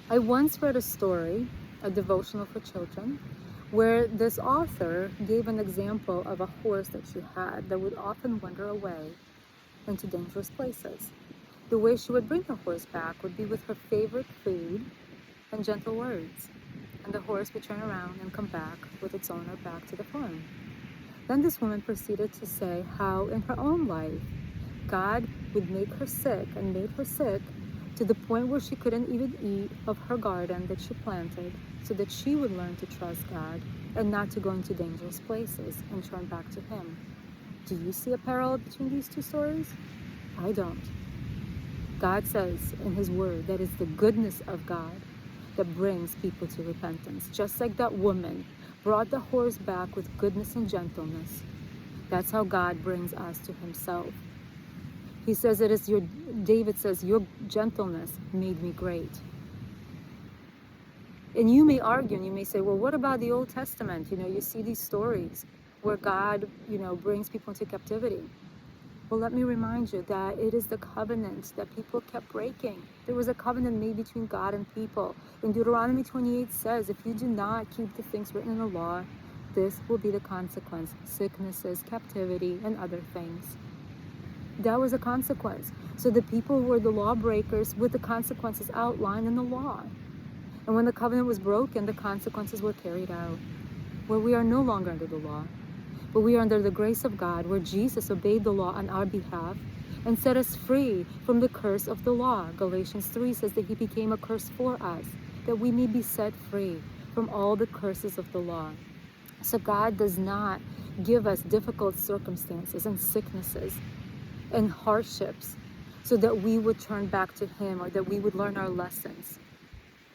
I once read a story, a devotional for children, where this author gave an example of a horse that she had that would often wander away into dangerous places. The way she would bring the horse back would be with her favorite food and gentle words, and the horse would turn around and come back with its owner back to the farm. Then this woman proceeded to say how in her own life, God would make her sick and made her sick to the point where she couldn't even eat of her garden that she planted, so that she would learn to trust God and not to go into dangerous places and turn back to Him. Do you see a parallel between these two stories? I don't. God says in His Word that it's the goodness of God that brings people to repentance. Just like that woman brought the horse back with goodness and gentleness, that's how God brings us to Himself. He says it is David says, your gentleness made me great. And you may argue and you may say, well, what about the Old Testament? You see these stories where God, brings people into captivity. Well, let me remind you that it is the covenant that people kept breaking. There was a covenant made between God and people. In Deuteronomy 28 says, if you do not keep the things written in the law, this will be the consequence: sicknesses, captivity, and other things. That was a consequence. So the people were the lawbreakers with the consequences outlined in the law. And when the covenant was broken, the consequences were carried out. Where we are no longer under the law, but we are under the grace of God, where Jesus obeyed the law on our behalf and set us free from the curse of the law. Galatians 3 says that He became a curse for us, that we may be set free from all the curses of the law. So God does not give us difficult circumstances and sicknesses and hardships so that we would turn back to Him or that we would learn our lessons.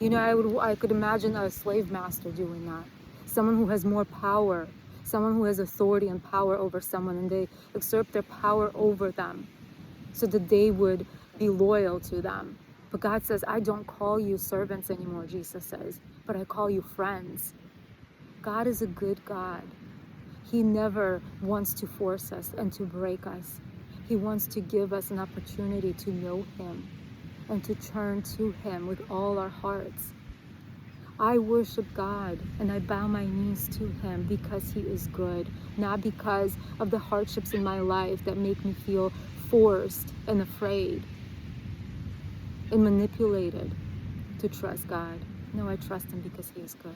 I could imagine a slave master doing that. Someone who has more power, someone who has authority and power over someone, and they exert their power over them so that they would be loyal to them. But God says, I don't call you servants anymore, Jesus says, but I call you friends. God is a good God. He never wants to force us and to break us. He wants to give us an opportunity to know Him and to turn to Him with all our hearts. I worship God and I bow my knees to Him because He is good, not because of the hardships in my life that make me feel forced and afraid and manipulated to trust God. No, I trust Him because He is good.